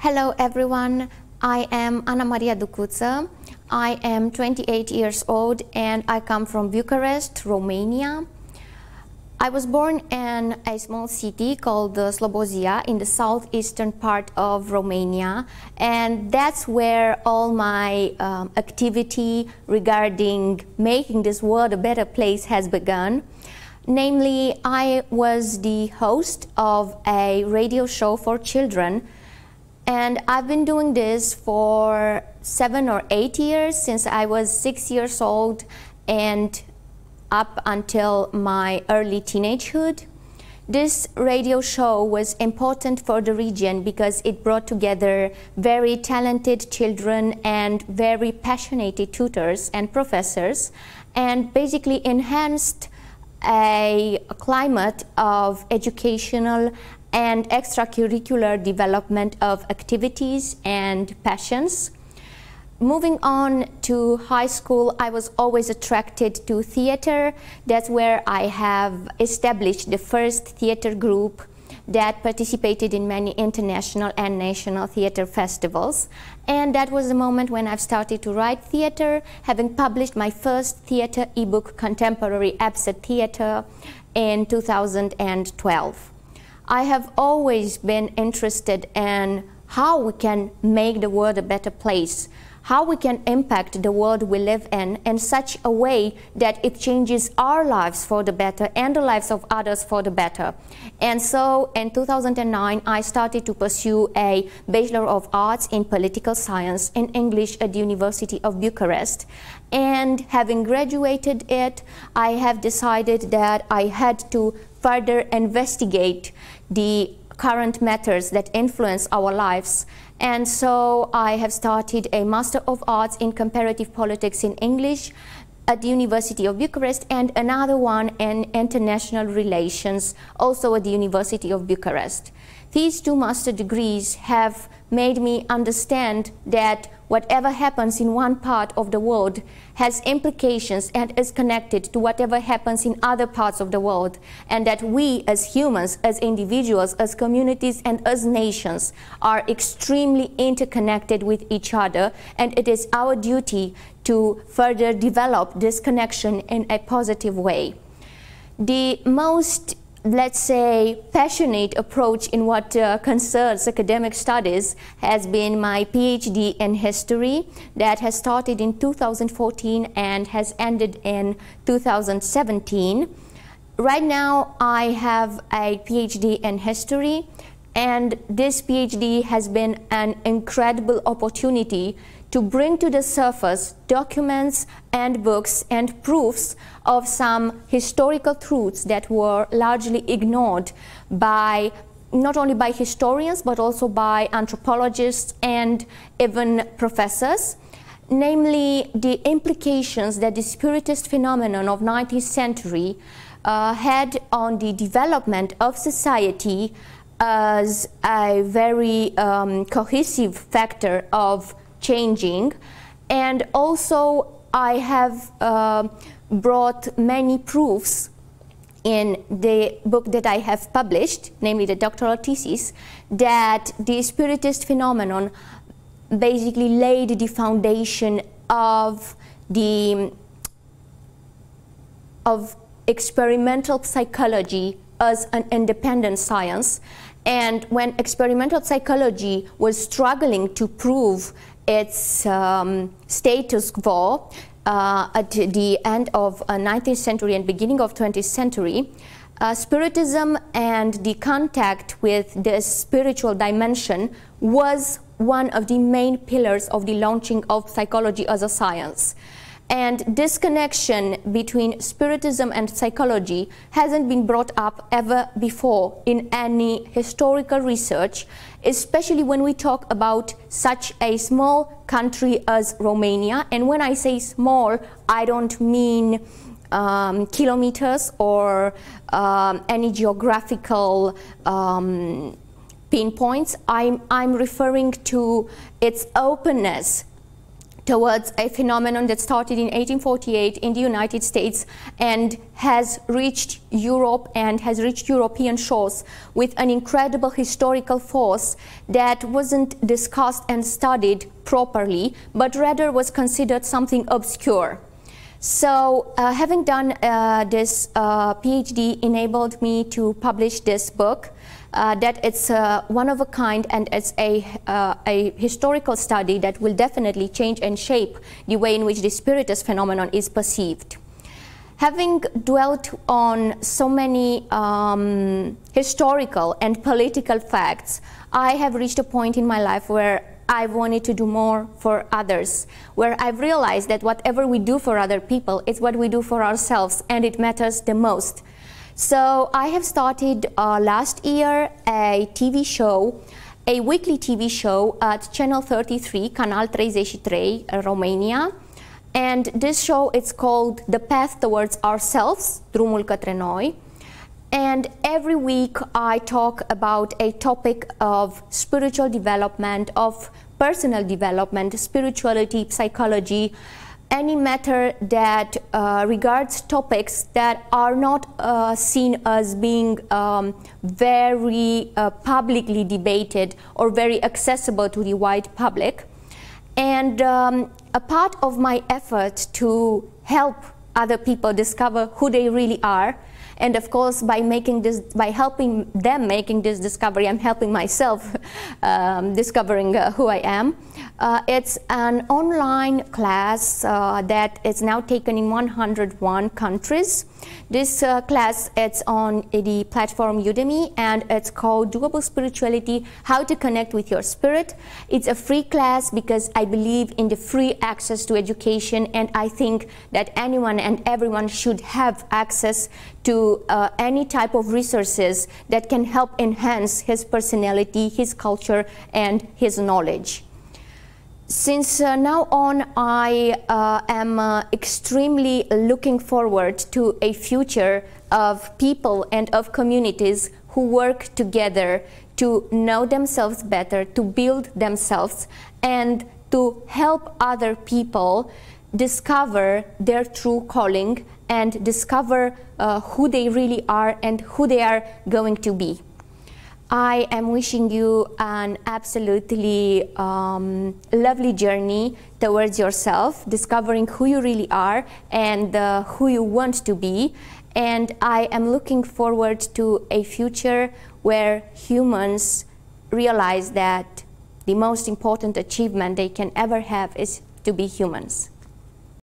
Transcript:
Hello everyone, I am Ana Maria Ducuță. I am 28 years old and I come from Bucharest, Romania. I was born in a small city called Slobozia in the southeastern part of Romania, and that's where all my activity regarding making this world a better place has begun. Namely, I was the host of a radio show for children, and I've been doing this for 7 or 8 years, since I was 6 years old and up until my early teenagehood. This radio show was important for the region because it brought together very talented children and very passionate tutors and professors, and basically enhanced a climate of educational and extracurricular development of activities and passions. Moving on to high school, I was always attracted to theater. That's where I have established the first theater group that participated in many international and national theater festivals. And that was the moment when I've started to write theater, having published my first theater ebook, Contemporary Absurd Theater, in 2012. I have always been interested in how we can make the world a better place, how we can impact the world we live in such a way that it changes our lives for the better and the lives of others for the better. And so in 2009, I started to pursue a Bachelor of Arts in Political Science in English at the University of Bucharest. And having graduated it, I have decided that I had to further investigate the current matters that influence our lives. And so I have started a Master of Arts in Comparative Politics in English at the University of Bucharest, and another one in International Relations, also at the University of Bucharest. These two master degrees have made me understand that whatever happens in one part of the world has implications and is connected to whatever happens in other parts of the world, and that we as humans, as individuals, as communities and as nations are extremely interconnected with each other, and it is our duty to further develop this connection in a positive way. The most, let's say, passionate approach in what concerns academic studies has been my PhD in history that has started in 2014 and has ended in 2017. Right now I have a PhD in history, and this PhD has been an incredible opportunity to bring to the surface documents and books and proofs of some historical truths that were largely ignored by not only by historians but also by anthropologists and even professors, namely the implications that the Spiritist phenomenon of 19th century had on the development of society as a very cohesive factor of changing. And also I have brought many proofs in the book that I have published, namely the doctoral thesis, that the Spiritist phenomenon basically laid the foundation of experimental psychology as an independent science. And when experimental psychology was struggling to prove its status quo at the end of 19th century and beginning of 20th century, Spiritism and the contact with this spiritual dimension was one of the main pillars of the launching of psychology as a science. And this connection between Spiritism and psychology hasn't been brought up ever before in any historical research, especially when we talk about such a small country as Romania. And when I say small, I don't mean kilometers or any geographical pinpoints. I'm referring to its openness towards a phenomenon that started in 1848 in the United States and has reached Europe and has reached European shores with an incredible historical force that wasn't discussed and studied properly, but rather was considered something obscure. So having done this PhD enabled me to publish this book. That it's one of a kind, and it's a historical study that will definitely change and shape the way in which the spiritus phenomenon is perceived. Having dwelt on so many historical and political facts, I have reached a point in my life where I wanted to do more for others, where I've realized that whatever we do for other people is what we do for ourselves, and it matters the most. So I have started last year a TV show, a weekly TV show at Channel 33, Canal 33, Romania. And this show, it's called The Path Towards Ourselves, Drumul către noi. And every week I talk about a topic of spiritual development, of personal development, spirituality, psychology, any matter that regards topics that are not seen as being very publicly debated or very accessible to the wide public. And a part of my effort to help other people discover who they really are, and of course by helping them making this discovery, I'm helping myself discovering who I am. It's an online class that is now taken in 101 countries. This class, it's on the platform Udemy, and it's called Doable Spirituality, How to Connect with Your Spirit. It's a free class because I believe in the free access to education, and I think that anyone and everyone should have access to any type of resources that can help enhance his personality, his culture, and his knowledge. Since now on, I am extremely looking forward to a future of people and of communities who work together to know themselves better, to build themselves, and to help other people discover their true calling and discover who they really are and who they are going to be. I am wishing you an absolutely lovely journey towards yourself, discovering who you really are and who you want to be. And I am looking forward to a future where humans realize that the most important achievement they can ever have is to be humans.